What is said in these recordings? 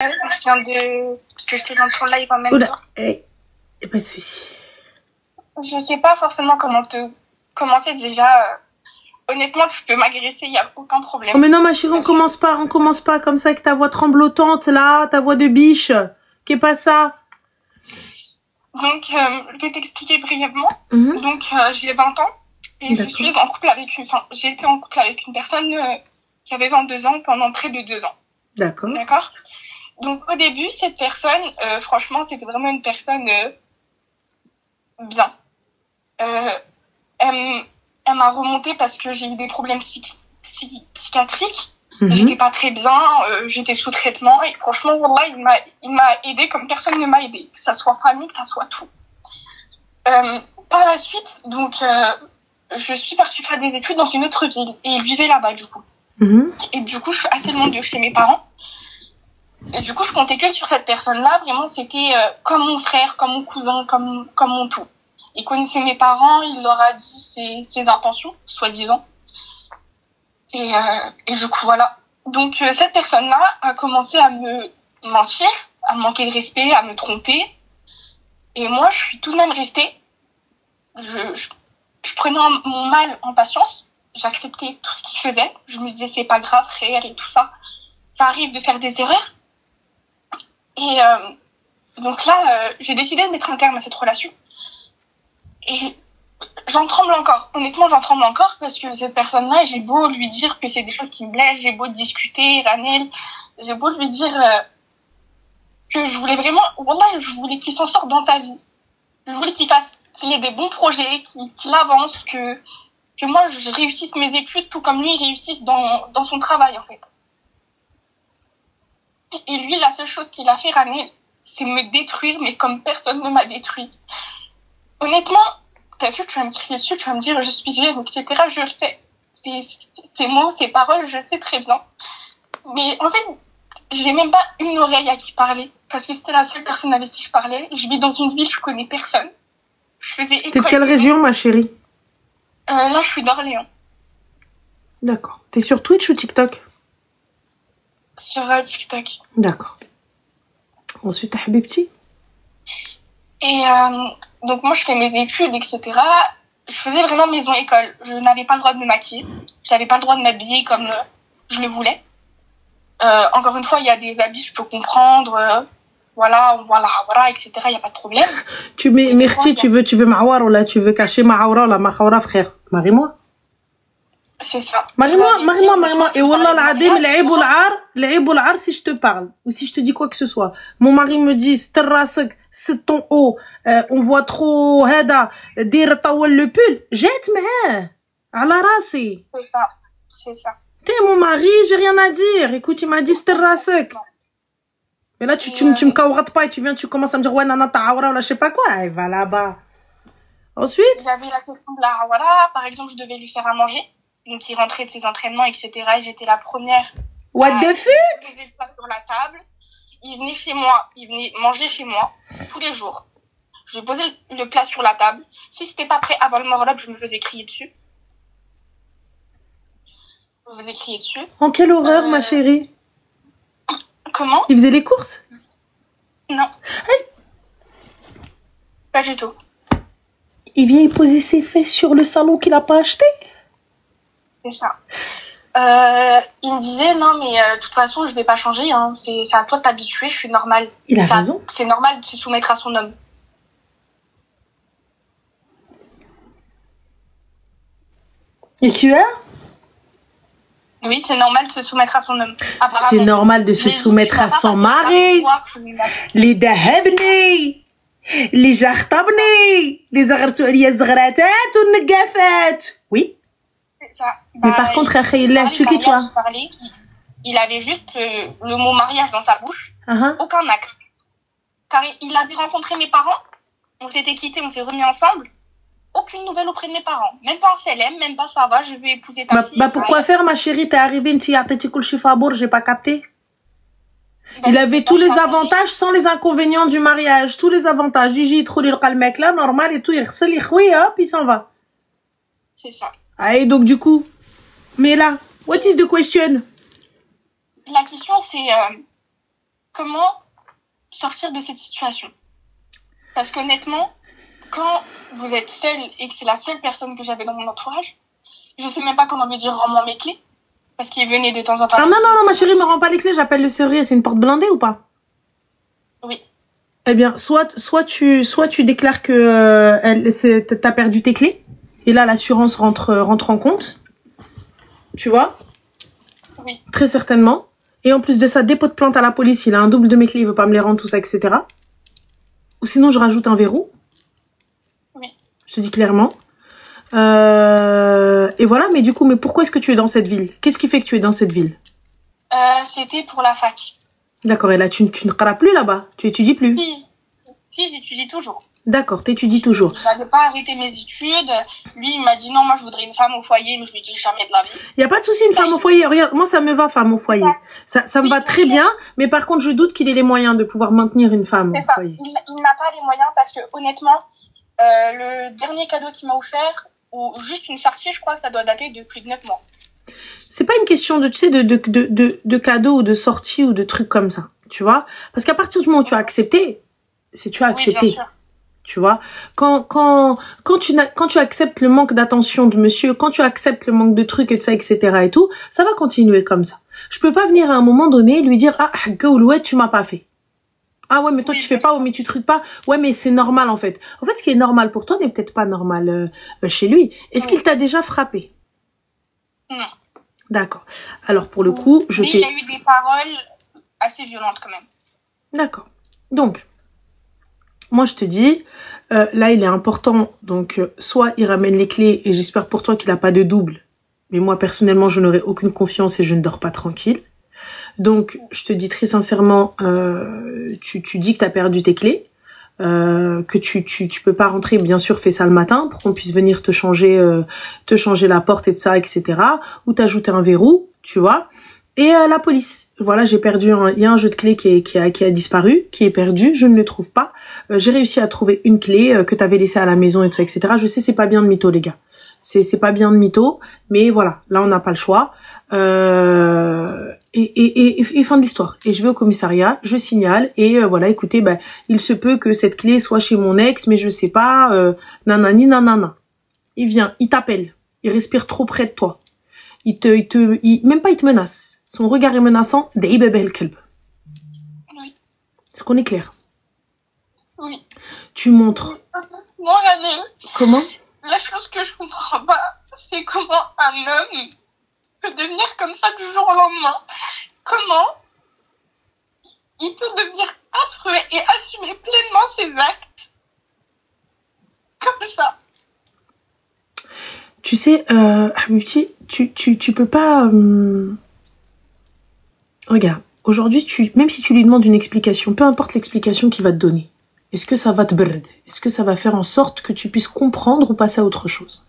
Je viens de... Parce que j'étais dans ton live en même Oula, temps. pas de souci. Je sais pas forcément comment te commencer déjà. Honnêtement, tu peux m'agresser, il n'y a aucun problème. Oh mais non ma chérie, on commence pas comme ça avec ta voix tremblotante là, ta voix de biche. Qu'est pas ça? Donc, je vais t'expliquer brièvement. Donc, j'ai 20 ans et je suis en couple avec j'ai été en couple avec une personne qui avait 22 ans pendant près de 2 ans. D'accord. D'accord. Donc, au début, cette personne, franchement, c'était vraiment une personne bien. Elle m'a remonté parce que j'ai eu des problèmes psychiatriques. J'étais pas très bien, j'étais sous traitement et franchement, wallah, il m'a aidé comme personne ne m'a aidé, que ça soit famille, que ça soit tout. Par la suite, donc, je suis partie faire des études dans une autre ville et il vivait là-bas du coup. Et du coup, je suis assez loin de chez mes parents. Et du coup, je comptais que sur cette personne-là. Vraiment, c'était comme mon frère, comme mon cousin, comme mon tout. Il connaissait mes parents, il leur a dit ses intentions, soi-disant. Et du coup, voilà. Donc, cette personne-là a commencé à me mentir, à me manquer de respect, à me tromper. Et moi, je suis tout de même restée. Je prenais mon mal en patience. J'acceptais tout ce qu'il faisait. Je me disais, c'est pas grave, frère, et tout ça. Ça arrive de faire des erreurs. Et donc là, j'ai décidé de mettre un terme à cette relation. Et j'en tremble encore. Honnêtement, j'en tremble encore parce que cette personne-là, j'ai beau lui dire que c'est des choses qui me blessent, j'ai beau discuter, Ranel, j'ai beau lui dire que je voulais vraiment, wallah, je voulais qu'il s'en sorte dans sa vie. Je voulais qu'il ait des bons projets, qu'il avance, que moi je réussisse mes études tout comme lui il réussisse dans son travail en fait. Et lui, la seule chose qu'il a fait, Ranel, c'est me détruire, mais comme personne ne m'a détruit. Honnêtement, t'as vu, tu vas me crier dessus, tu vas me dire je suis jeune, etc. Je le sais. Ces mots, ces paroles, je le sais très bien. Mais en fait, j'ai même pas une oreille à qui parler. Parce que c'était la seule personne avec qui je parlais. Je vis dans une ville, je connais personne. Je faisais école. T'es de quelle région, ma chérie? Là, je suis d'Orléans. D'accord. T'es sur Twitch ou TikTok? Sur TikTok. D'accord. Ensuite, Habibti? Et donc moi je fais mes études, etc. Je faisais vraiment maison-école. Je n'avais pas le droit de me maquiller. J'avais pas le droit de m'habiller comme je le voulais. Encore une fois, il y a des habits, je peux comprendre. Voilà, etc. Il n'y a pas de problème. Tu mets Mirti, tu veux Mawar ou là tu veux cacher Maoura ou la Maoura, frère? Marie-moi. C'est ça. Marie-moi. Et wallah l'adem, l'aïb ou l'ar si je te parle. Ou si je te dis quoi que ce soit. Mon mari me dit, c'est ton haut. On voit trop, hada, dire tawal le pull. Jette, mais, à la race. C'est ça. T'es mon mari, j'ai rien à dire. Écoute, il m'a dit, c'est rasek. Mais là, tu me kaourates pas et tu commences à me dire, ouais, nana, ta aura, ou là, je sais pas quoi. Et va là-bas. Ensuite. J'avais la question de la awara. Par exemple, je devais lui faire à manger. Donc, il rentrait de ses entraînements, etc. Et j'étais la première. What the fuck? Il posait le plat sur la table. Il venait chez moi. Il venait manger chez moi. Tous les jours. Je posais le plat sur la table. Si c'était pas prêt avant le morlob, je me faisais crier dessus. En quelle horreur, ma chérie? Comment? Il faisait les courses? Non. Hey. Pas du tout. Il vient y poser ses fesses sur le salon qu'il a pas acheté? C'est ça. Il me disait, non, mais de toute façon, je vais pas changer. Hein. C'est à toi de t'habituer, je suis normale. Il a raison. C'est normal de se soumettre à son homme. Et tu as? Oui, c'est normal de se soumettre à son homme. C'est normal de se soumettre à son mari. Les dahabni, les jartabni, les azghratat ou negafat. Oui. C'est ça. Mais par contre, tu qui toi? Il avait juste le mot mariage dans sa bouche. Aucun acte. Car il avait rencontré mes parents. On s'était quittés, on s'est remis ensemble. Aucune nouvelle auprès de mes parents. Même pas un CLM, même pas ça va, je vais épouser ta fille. Bah pourquoi faire, ma chérie? T'es arrivée, j'ai pas capté. Il avait tous les avantages sans les inconvénients du mariage. Tous les avantages. Gigi, trop le mec là, normal et tout. Il recèle les chouilles, hop, il s'en va. C'est ça. Ah, et donc du coup, mais là, what is the question? La question c'est comment sortir de cette situation. Parce qu'honnêtement, quand vous êtes seul et que c'est la seule personne que j'avais dans mon entourage, je sais même pas comment lui dire rends-moi mes clés. Parce qu'il venait de temps en temps. Ah non, ma chérie, me rends pas les clés, j'appelle le serrurier. C'est une porte blindée ou pas? Oui. Eh bien, soit tu déclares que t'as perdu tes clés. Et là, l'assurance rentre en compte. Tu vois? Oui. Très certainement. Et en plus de ça, dépôt de plainte à la police. Il a un double de mes clés, il veut pas me les rendre, tout ça, etc. Ou sinon, je rajoute un verrou. Oui. Je te dis clairement. Et voilà, mais du coup, mais pourquoi est-ce que tu es dans cette ville? Qu'est-ce qui fait que tu es dans cette ville? C'était pour la fac. D'accord, et là, tu ne paras plus là-bas? Tu étudies plus? Si, j'étudie toujours. D'accord, t'étudies toujours. Je n'avais pas arrêté mes études. Lui, il m'a dit non, moi, je voudrais une femme au foyer, mais je lui ai dit jamais de la vie. Il n'y a pas de souci, une femme au foyer. Regarde, moi, ça me va, femme au foyer. Ça me va très bien, mais par contre, je doute qu'il ait les moyens de pouvoir maintenir une femme au foyer. Il n'a pas les moyens parce que, honnêtement, le dernier cadeau qu'il m'a offert, ou juste une sortie, je crois que ça doit dater de plus de 9 mois. C'est pas une question de, tu sais, de cadeaux ou de sorties ou de trucs comme ça, tu vois. Parce qu'à partir du moment où tu as accepté, c'est tu as accepté. Oui, bien sûr. Tu vois, quand tu acceptes le manque d'attention de monsieur, quand tu acceptes le manque de trucs et de ça, etc. et tout, ça va continuer comme ça. Je peux pas venir à un moment donné lui dire, ah, ouais, tu m'as pas fait. Ah ouais, mais toi, oui, tu fais pas, mais tu trucs pas. Ouais, mais c'est normal, en fait. En fait, ce qui est normal pour toi n'est peut-être pas normal chez lui. Est-ce qu'il t'a déjà frappé? Non. D'accord. Alors, pour le coup, mais il y a eu des paroles assez violentes, quand même. D'accord. Donc, moi, je te dis, là, il est important. Donc, soit il ramène les clés, et j'espère pour toi qu'il n'a pas de double. Mais moi, personnellement, je n'aurai aucune confiance et je ne dors pas tranquille. Donc, je te dis très sincèrement, tu dis que tu as perdu tes clés, que tu peux pas rentrer, bien sûr, fais ça le matin pour qu'on puisse venir te changer la porte et tout ça, etc. Ou t'ajouter un verrou, tu vois. Et la police, voilà, j'ai perdu, il y a un jeu de clés qui a disparu, qui est perdu, je ne le trouve pas. J'ai réussi à trouver une clé que tu avais laissée à la maison et tout ça, etc. Je sais, c'est pas bien de mytho, les gars. C'est pas bien de mytho, mais voilà, là on n'a pas le choix. Et fin de l'histoire. Et je vais au commissariat, je signale et voilà, écoutez, ben il se peut que cette clé soit chez mon ex, mais je sais pas, nanani nanana. Il vient, il t'appelle, il respire trop près de toi, même pas il te menace. Son regard est menaçant. Oui. Est-ce qu'on est clair? Oui. Tu montres. Non, Ranel. Comment? La chose que je comprends pas, c'est comment un homme peut devenir comme ça du jour au lendemain. Comment il peut devenir affreux et assumer pleinement ses actes comme ça. Tu sais, Habibti, tu peux pas... Regarde, aujourd'hui, même si tu lui demandes une explication, peu importe l'explication qu'il va te donner, est-ce que ça va te brrr? Est-ce que ça va faire en sorte que tu puisses comprendre ou passer à autre chose?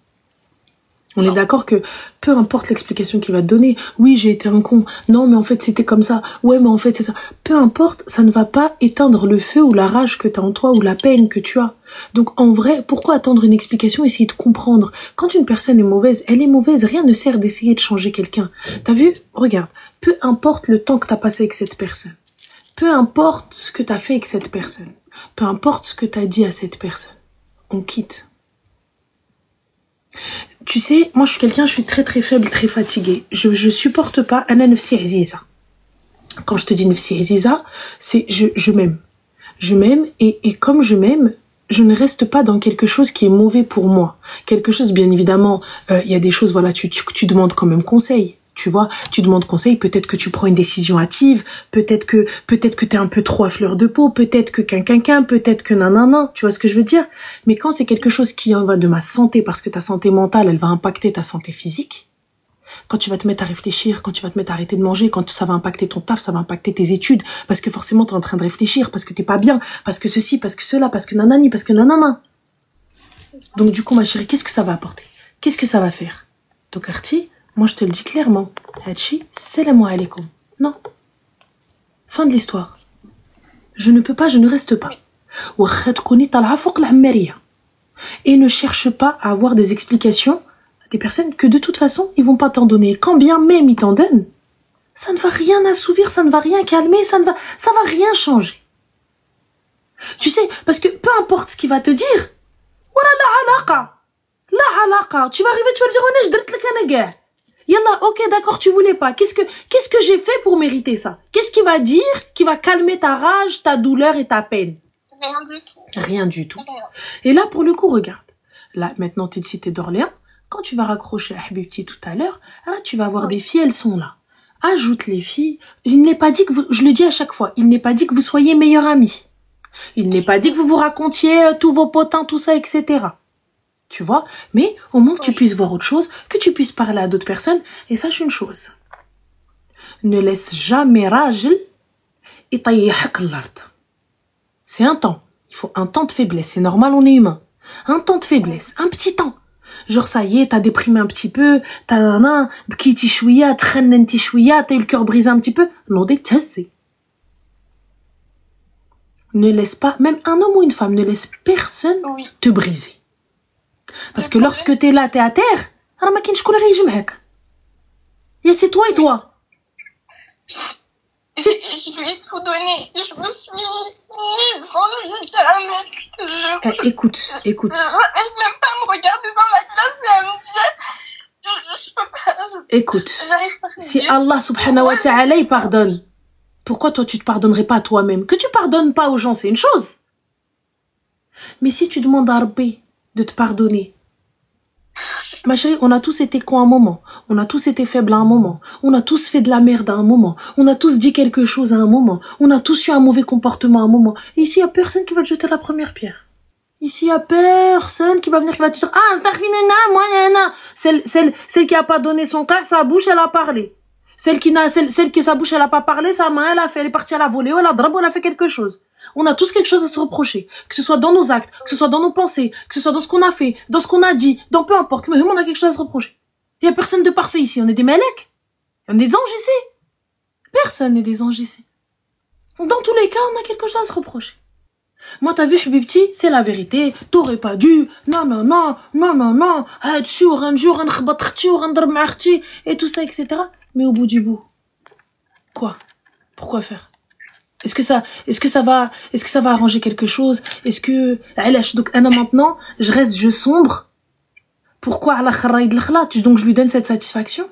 On est d'accord que peu importe l'explication qu'il va te donner, oui, j'ai été un con, non, mais en fait, c'était comme ça, ouais, mais en fait, c'est ça. Peu importe, ça ne va pas éteindre le feu ou la rage que tu as en toi ou la peine que tu as. Donc, en vrai, pourquoi attendre une explication, essayer de comprendre? Quand une personne est mauvaise, elle est mauvaise, rien ne sert d'essayer de changer quelqu'un. T'as vu? Regarde, peu importe le temps que tu as passé avec cette personne, peu importe ce que tu as fait avec cette personne, peu importe ce que tu as dit à cette personne, on quitte. Tu sais, moi je suis quelqu'un, je suis très très faible, très fatiguée. Je supporte pas ana nafsi aziza. Quand je te dis nafsi aziza, c'est je m'aime. Je m'aime et comme je m'aime, je ne reste pas dans quelque chose qui est mauvais pour moi. Quelque chose, bien évidemment, il y a des choses, voilà, tu demandes quand même conseil. Tu vois, tu demandes conseil, peut-être que tu prends une décision hâtive, peut-être que t'es un peu trop à fleur de peau, peut-être que peut-être que nanana, tu vois ce que je veux dire? Mais quand c'est quelque chose qui en va de ma santé, parce que ta santé mentale, elle va impacter ta santé physique, quand tu vas te mettre à réfléchir, quand tu vas te mettre à arrêter de manger, quand ça va impacter ton taf, ça va impacter tes études, parce que forcément t'es en train de réfléchir, parce que t'es pas bien, parce que ceci, parce que cela, parce que nanani, parce que nanana. Donc du coup, ma chérie, qu'est-ce que ça va apporter? Qu'est-ce que ça va faire? Donc Arti, moi, je te le dis clairement. Hachi, salam alaikum. Non. Fin de l'histoire. Je ne peux pas, je ne reste pas. Et ne cherche pas à avoir des explications à des personnes que de toute façon, ils vont pas t'en donner. Quand bien même ils t'en donnent, ça ne va rien assouvir, ça ne va rien calmer, ça va rien changer. Tu sais, parce que peu importe ce qu'il va te dire, voilà la alaqa. La alaqa. Tu vas arriver, tu vas lui dire, oh, je drette le canagah. Yallah, ok, d'accord, tu voulais pas. Qu'est-ce que j'ai fait pour mériter ça? Qu'est-ce qu'il va dire qui va calmer ta rage, ta douleur et ta peine? Rien du tout. Rien du tout. Rien. Et là, pour le coup, regarde. Là, maintenant, t'es de Cité d'Orléans. Quand tu vas raccrocher à Habibti tout à l'heure, là, tu vas voir des filles, elles sont là. Ajoute les filles. Il n'est pas dit que vous, je le dis à chaque fois, il n'est pas dit que vous soyez meilleurs amis. Il n'est pas dit que vous vous racontiez tous vos potins, tout ça, etc. Tu vois? Mais au moins que tu puisses voir autre chose, que tu puisses parler à d'autres personnes. Et sache une chose. Ne laisse jamais rajl يطيحك l'art. C'est un temps. Il faut un temps de faiblesse. C'est normal, on est humain. Un temps de faiblesse. Un petit temps. Genre, ça y est, t'as déprimé un petit peu, t'as nana, bkiti chouïa, trennenti chouïa, t'as eu le cœur brisé un petit peu. Non, détesté. Ne laisse pas, même un homme ou une femme, ne laisse personne te briser. Parce que lorsque t'es là, t'es à terre, alors ma kinch koulari jimhek. Et c'est toi et toi. Je lui ai tout donné. Je me suis mise devant lui, littéralement, je te jure. Écoute. Elle n'aime pas me regarder dans la glace et elle me dit, je peux pas. Écoute, J'arrive pas à si dire. Allah subhanahu wa ta'ala il pardonne, pourquoi toi tu te pardonnerais pas à toi-même? Que tu pardonnes pas aux gens, c'est une chose. Mais si tu demandes à Rabbi de te pardonner, ma chérie, on a tous été cons à un moment. On a tous été faibles à un moment. On a tous fait de la merde à un moment. On a tous dit quelque chose à un moment. On a tous eu un mauvais comportement à un moment. Et ici, il n'y a personne qui va te jeter la première pierre. Ici, il n'y a personne qui va venir, qui va te dire, ah, moi, celle qui a pas donné son cœur, sa bouche, elle a parlé. Celle qui sa bouche, elle a pas parlé, sa main, elle est partie à la volée, ou elle a drap, ou elle a fait quelque chose. On a tous quelque chose à se reprocher. Que ce soit dans nos actes, que ce soit dans nos pensées, que ce soit dans ce qu'on a fait, dans ce qu'on a dit, dans peu importe. Mais on a quelque chose à se reprocher. Il y a personne de parfait ici. On est des mélèques. On est des anges ici. Personne n'est des anges ici. Dans tous les cas, on a quelque chose à se reprocher. Moi, t'as vu, Habibti, c'est la vérité. T'aurais pas dû. Non. Et tout ça, etc. Mais au bout du bout, quoi? Pourquoi faire? Est-ce que ça va arranger quelque chose? Est-ce que, donc, maintenant, je sombre. Pourquoi, donc je lui donne cette satisfaction?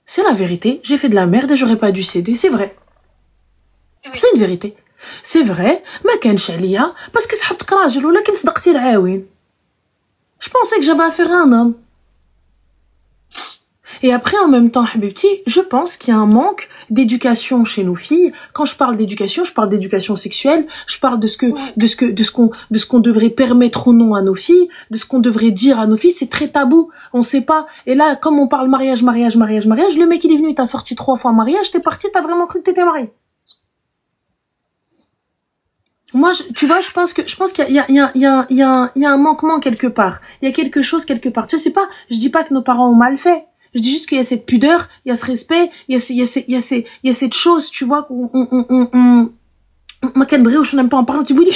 C'est la vérité. J'ai fait de la merde et j'aurais pas dû céder. C'est vrai. C'est une vérité. C'est vrai. Ma كانش عليا parce que سحبتك راجل ولكن صدقتي العاون. Je pensais que j'avais affaire à un homme. Et après, en même temps, Habibti, je pense qu'il y a un manque d'éducation chez nos filles. Quand je parle d'éducation, je parle d'éducation sexuelle. Je parle de ce qu'on devrait permettre ou non à nos filles, de ce qu'on devrait dire à nos filles. C'est très tabou. On sait pas. Et là, comme on parle mariage, le mec, il est venu, il t'a sorti 3 fois mariage, t'es parti, t'as vraiment cru que t'étais marié. Moi, tu vois, je pense qu'il y a un manquement quelque part. Il y a quelque chose quelque part. Tu sais, je dis pas que nos parents ont mal fait. Je dis juste qu'il y a cette pudeur, il y a ce respect, il y a cette chose, tu vois, je n'aime pas en parler, tu dis,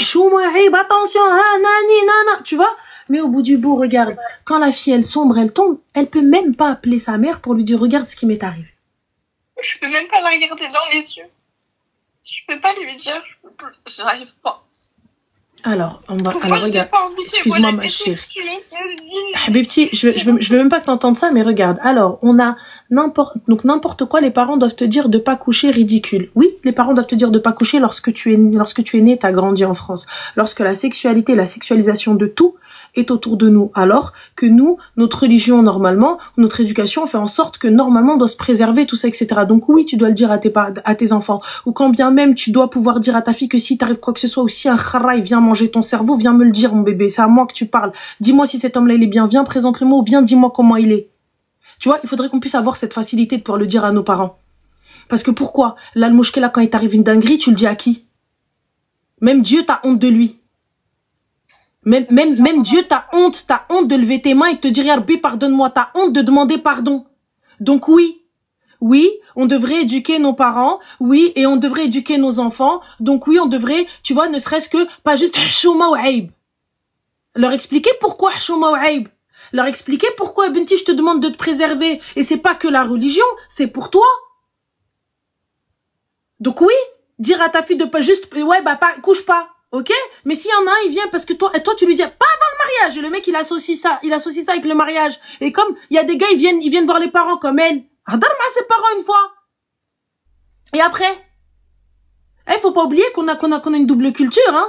attention, nani, tu vois. Mais au bout du bout, regarde, quand la fille, elle sombre, elle tombe, elle peut même pas appeler sa mère pour lui dire, regarde ce qui m'est arrivé. Je peux même pas la regarder dans les yeux. Je peux pas lui dire, j'arrive pas. Alors, regarde. Excuse-moi, ma chérie. Habibti, je veux même pas que t'entendes ça, mais regarde. Alors, on a n'importe quoi, les parents doivent te dire de pas coucher ridicule. Oui, les parents doivent te dire de pas coucher lorsque tu es né, t'as grandi en France. Lorsque la sexualité, la sexualisation de tout est autour de nous. Alors que nous, notre religion, normalement, notre éducation fait en sorte que normalement on doit se préserver, tout ça, etc. Donc oui, tu dois le dire à tes enfants. Ou quand bien même, tu dois pouvoir dire à ta fille que si t'arrive quoi que ce soit, ou si un kharaï vient manger ton cerveau, viens me le dire, mon bébé. C'est à moi que tu parles. Dis-moi si cet homme-là, il est bien. Viens, présente-le-moi, ou viens, dis-moi comment il est. Tu vois, il faudrait qu'on puisse avoir cette facilité de pouvoir le dire à nos parents. Parce que pourquoi? Là, le mouchkela, quand il t'arrive une dinguerie, tu le dis à qui? Même Dieu, t'as honte de lui. Même Dieu, t'as honte de lever tes mains et de te dire, Rabbi, pardonne-moi, t'as honte de demander pardon. Donc oui, on devrait éduquer nos parents, oui, et on devrait éduquer nos enfants. Donc oui, on devrait, tu vois, ne serait-ce que, pas juste, Hchouma ou Aïb. Leur expliquer pourquoi Hchouma ou Aïb. Leur expliquer pourquoi, Benti, je te demande de te préserver. Et c'est pas que la religion, c'est pour toi. Donc oui, dire à ta fille de pas juste, ouais, bah, pas, couche pas. Ok? Mais s'il y en a un, il vient parce que toi, tu lui dis, pas avant le mariage. Et le mec, il associe ça avec le mariage. Et comme, il y a des gars, ils viennent voir les parents comme elle. Hadar ma ses parents une fois. Et après? Faut pas oublier qu'on a une double culture, hein.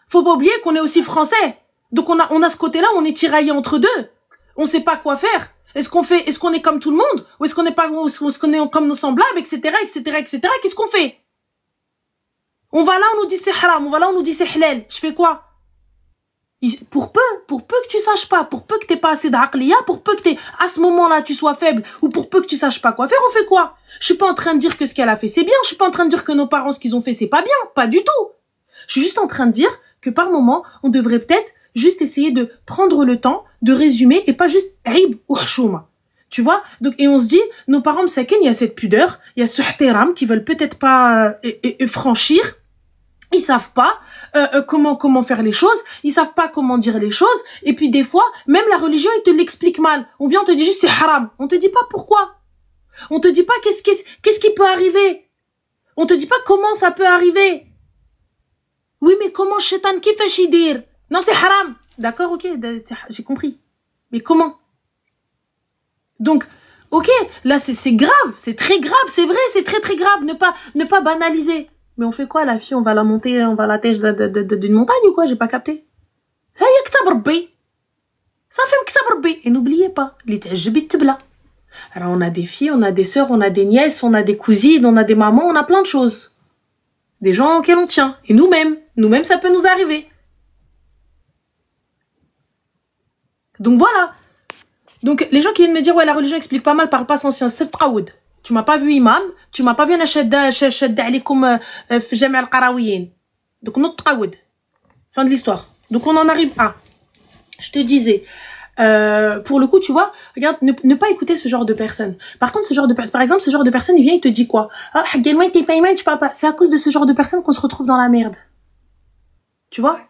Faut pas oublier qu'on est aussi français. Donc on a ce côté-là, on est tiraillé entre deux. On sait pas quoi faire. Est-ce qu'on est comme tout le monde? Ou est-ce qu'on est comme nos semblables, etc., etc., etc. Qu'est-ce qu'on fait? On va là, on nous dit c'est haram. On va là, on nous dit c'est halal. Je fais quoi? Pour peu que tu saches pas, pour peu que t'aies pas assez d'aqliya, pour peu que à ce moment-là, tu sois faible, ou pour peu que tu saches pas quoi faire, on fait quoi? Je suis pas en train de dire que ce qu'elle a fait, c'est bien. Je suis pas en train de dire que nos parents, ce qu'ils ont fait, c'est pas bien. Pas du tout. Je suis juste en train de dire que par moment, on devrait peut-être juste essayer de prendre le temps de résumer et pas juste aïb ou chouma. Tu vois? Donc, et on se dit, nos parents, m'sakin, il y a cette pudeur, il y a ce ihtiram qui veulent peut-être pas franchir. Ils savent pas comment faire les choses, ils savent pas comment dire les choses, et puis des fois, même la religion, ils te l'expliquent mal. On vient, on te dit juste c'est haram. On te dit pas pourquoi. On te dit pas qu'est-ce qui peut arriver. On te dit pas comment ça peut arriver. Oui, mais comment shaitan qui fait chidir? Non, c'est haram. D'accord, ok, j'ai compris. Mais comment? Donc, ok, là c'est grave, c'est très grave, c'est vrai, c'est très très grave, ne pas banaliser. Mais on fait quoi, la fille? On va la monter, on va la tèche d'une montagne ou quoi? J'ai pas capté. Ça fait ktab rabbi. Et n'oubliez pas, les t'ajbit tibla. Alors on a des filles, on a des sœurs, on a des nièces, on a des cousines, on a des mamans, on a plein de choses. Des gens auxquels on tient. Et nous-mêmes ça peut nous arriver. Donc voilà. Donc les gens qui viennent me dire ouais la religion explique pas mal, parle pas sans science, c'est traoud. Tu m'as pas vu imam, tu m'as pas vu نشد عليكم في جامع القرويين. Donc notre traoud. Fin de l'histoire. Donc on en arrive à. Je te disais pour le coup, tu vois, regarde, ne pas écouter ce genre de personnes. Par contre, par exemple, ce genre de personne, il vient, il te dit quoi? Ah, t'es pas imam, tu parles pas. C'est à cause de ce genre de personnes qu'on se retrouve dans la merde. Tu vois?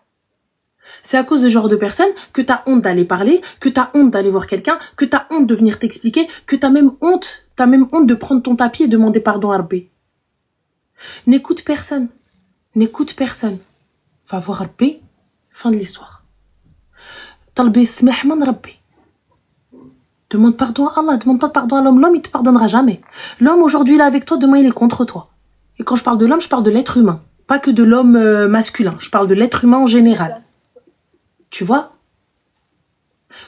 C'est à cause de ce genre de personnes que t'as honte d'aller parler, que t'as honte d'aller voir quelqu'un, que t'as honte de venir t'expliquer, que t'as même honte de prendre ton tapis et demander pardon à Rabbi. N'écoute personne. Va voir Rabbi, fin de l'histoire. Talbi smeh man Rabbi. Demande pardon à Allah, demande pas pardon à l'homme. L'homme, il te pardonnera jamais. L'homme, aujourd'hui, il est avec toi, demain, il est contre toi. Et quand je parle de l'homme, je parle de l'être humain. Pas que de l'homme masculin. Je parle de l'être humain en général. Tu vois?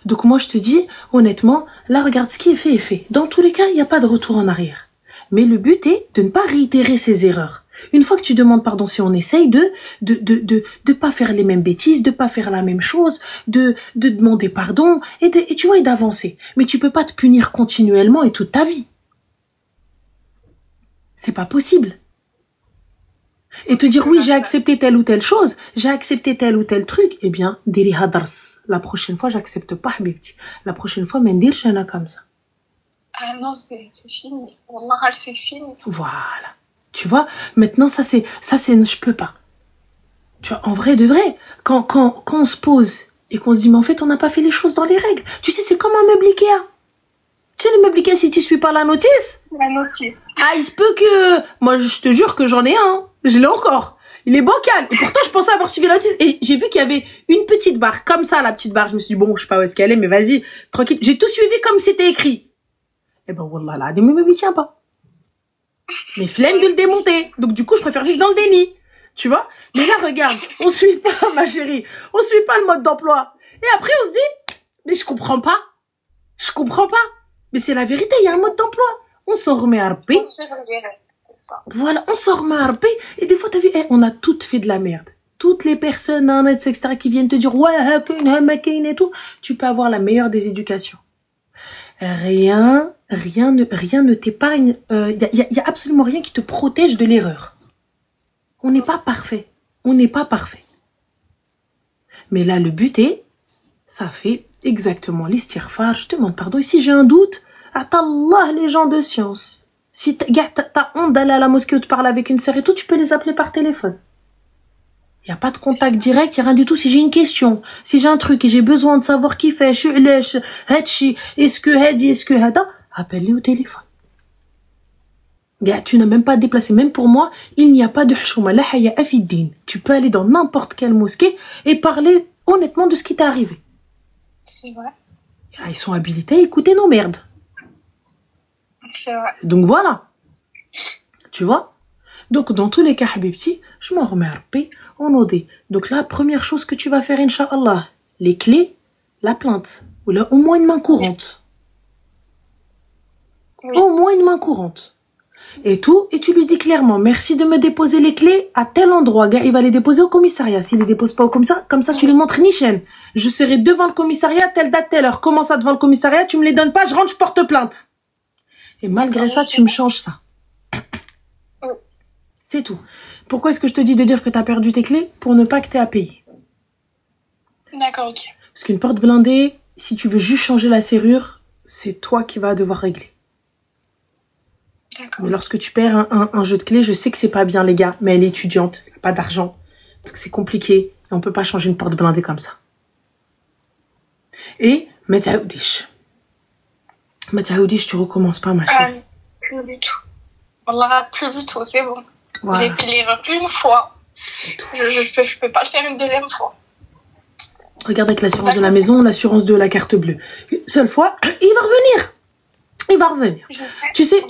Donc moi, je te dis, honnêtement, là, regarde, ce qui est fait. Dans tous les cas, il n'y a pas de retour en arrière. Mais le but est de ne pas réitérer ses erreurs. Une fois que tu demandes pardon, si on essaye de pas faire les mêmes bêtises, de pas faire la même chose, de demander pardon, et tu vois, et d'avancer. Mais tu peux pas te punir continuellement et toute ta vie. C'est pas possible. Et te dire, oui, j'ai accepté telle ou telle chose, j'ai accepté tel ou tel truc, eh bien, diri hadars. La prochaine fois, j'accepte pas, habibti. La prochaine fois, mendir, j'en comme ça. Ah non, c'est fini. Wallah, c'est fini. Voilà. Tu vois, maintenant, ça c'est, je peux pas. Tu vois, en vrai de vrai, quand on se pose et qu'on se dit, mais en fait, on n'a pas fait les choses dans les règles. Tu sais, c'est comme un meuble Ikea. Tu sais, le meuble Ikea, si tu suis pas la notice. La notice. Ah, il se peut que, moi, je te jure que j'en ai un. Je l'ai encore. Il est bancal. Et pourtant, je pensais avoir suivi la notice. Et j'ai vu qu'il y avait une petite barre. Comme ça, la petite barre. Je me suis dit, bon, je sais pas où est-ce qu'elle est, mais vas-y, tranquille. J'ai tout suivi comme c'était écrit. Eh ben, wallah, là, mais il tient pas. Mais flemme de le démonter. Donc, du coup, je préfère vivre dans le déni. Tu vois? Mais là, regarde. On suit pas, ma chérie. On suit pas le mode d'emploi. Et après, on se dit, mais je comprends pas. Mais c'est la vérité, il y a un mode d'emploi. On s'en remet à Rabbi. Voilà, on s'en remet à Rabbi. Et des fois, t'as vu, on a toutes fait de la merde. Toutes les personnes, etc., qui viennent te dire, ouais, et tout, tu peux avoir la meilleure des éducations. Rien ne t'épargne. Y a absolument rien qui te protège de l'erreur. On n'est pas parfait. Mais là, le but est, ça fait exactement l'istighfar. Je te demande pardon. Et si j'ai un doute, attends les gens de science. Si t'as honte d'aller à la mosquée ou de parler avec une sœur et tout, tu peux les appeler par téléphone. Il n'y a pas de contact direct, il n'y a rien du tout. Si j'ai une question, si j'ai un truc et j'ai besoin de savoir qui fait, est-ce que hadi, est-ce que hada, appelle-les au téléphone. Tu n'as même pas à te déplacer. Même pour moi, il n'y a pas de hchouma. La haya fi din. Tu peux aller dans n'importe quelle mosquée et parler honnêtement de ce qui t'est arrivé. C'est vrai. Ils sont habilités à écouter nos merdes. C'est vrai. Donc voilà. Tu vois? Donc dans tous les cas, Habibti, je m'en remets à Rabbi, on odé. Donc la première chose que tu vas faire, Inch'Allah, les clés, la plainte. Ou là, au moins une main courante. Oui. Au moins une main courante. Et tout, et tu lui dis clairement, merci de me déposer les clés à tel endroit. Gars, il va les déposer au commissariat. S'il les dépose pas au commissariat, comme ça, tu lui montres Nichen. Je serai devant le commissariat, telle date, telle heure. Comment ça devant le commissariat? Tu me les donnes pas, je rentre, je porte plainte. Et malgré ça, tu me changes ça. C'est tout. Pourquoi est-ce que je te dis de dire que tu as perdu tes clés? Pour ne pas que tu aies à payer. D'accord, ok. Parce qu'une porte blindée, si tu veux juste changer la serrure, c'est toi qui vas devoir régler. Mais lorsque tu perds un jeu de clés, je sais que c'est pas bien, les gars, mais elle est étudiante, elle a pas d'argent. Donc c'est compliqué et on peut pas changer une porte blindée comme ça. Et, Mataoudish, tu recommences pas, ma chérie. Plus du tout. Wallah, plus du tout, c'est bon. Voilà. J'ai fait l'erreur une fois. C'est tout. Je peux pas le faire une deuxième fois. Regarde avec l'assurance de la maison, l'assurance de la carte bleue. Une seule fois, il va revenir. Il va revenir. Tu sais,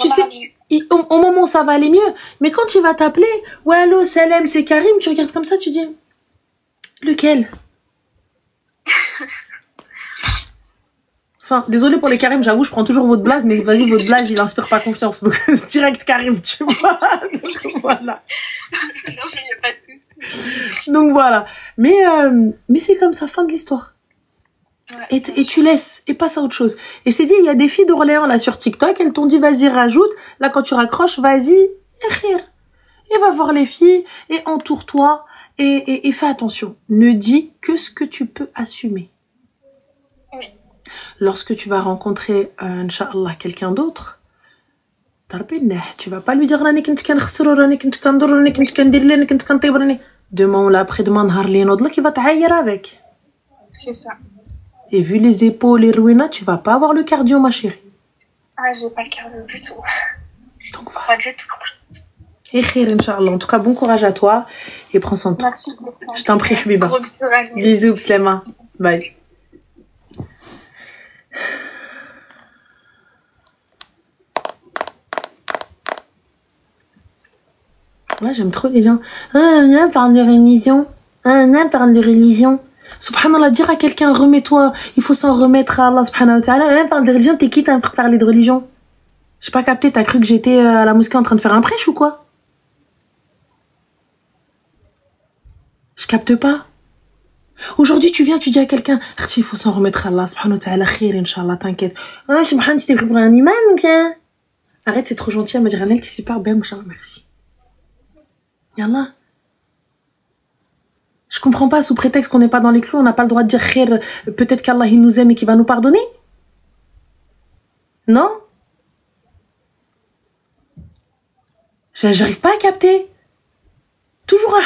au moment où ça va aller mieux, mais quand il va t'appeler, ouais, allô, Salem, c'est Karim, tu regardes comme ça, tu dis, lequel? Enfin, désolé pour les Karim, j'avoue, je prends toujours votre blaze, mais vas-y, votre blaze, il inspire pas confiance. Donc, c'est direct Karim, tu vois. Donc, voilà. Non, mais il n'y a pas de souci. Donc, voilà. Mais c'est comme ça, fin de l'histoire. Ouais, et tu laisses, et passe à autre chose. Et je t'ai dit, il y a des filles d'Orléans, là, sur TikTok, elles t'ont dit, vas-y, rajoute. Là, quand tu raccroches, vas-y, écrire. Et va voir les filles, et entoure-toi, et fais attention. Ne dis que ce que tu peux assumer. Oui. Lorsque tu vas rencontrer, Inch'Allah, quelqu'un d'autre, tu vas pas lui dire, demain ou l'après-demain, qui va t'aïr avec. C'est ça. Et vu les épaules et ruina, tu vas pas avoir le cardio, ma chérie. Ah, j'ai pas le cardio du tout. Donc voilà. Pas du tout. Et khir, Inch'Allah. En tout cas, bon courage à toi et prends soin de toi. Merci beaucoup. Je t'en prie, Habiba. Bisous, Pslema. Bye. Moi, j'aime trop les gens. Viens, parle de religion. Parle de religion. Subhanallah, dire à quelqu'un, remets-toi, il faut s'en remettre à Allah, subhanahu wa ta'ala. Parle de religion, t'es qui pour parler de religion? J'ai pas capté, t'as cru que j'étais à la mosquée en train de faire un prêche ou quoi? Je capte pas. Aujourd'hui, tu viens, tu dis à quelqu'un, il faut s'en remettre à Allah, subhanahu wa ta'ala, khir, inch'Allah, t'inquiète. Subhanallah, tu t'es pris pour un imam ou quoi? Arrête, c'est trop gentil, à me dire, Anel, t'es super belle, merci. Yallah. Je comprends pas, sous prétexte qu'on n'est pas dans les clous, on n'a pas le droit de dire khir, peut-être qu'Allah il nous aime et qu'il va nous pardonner? Non? J'arrive pas à capter. Toujours un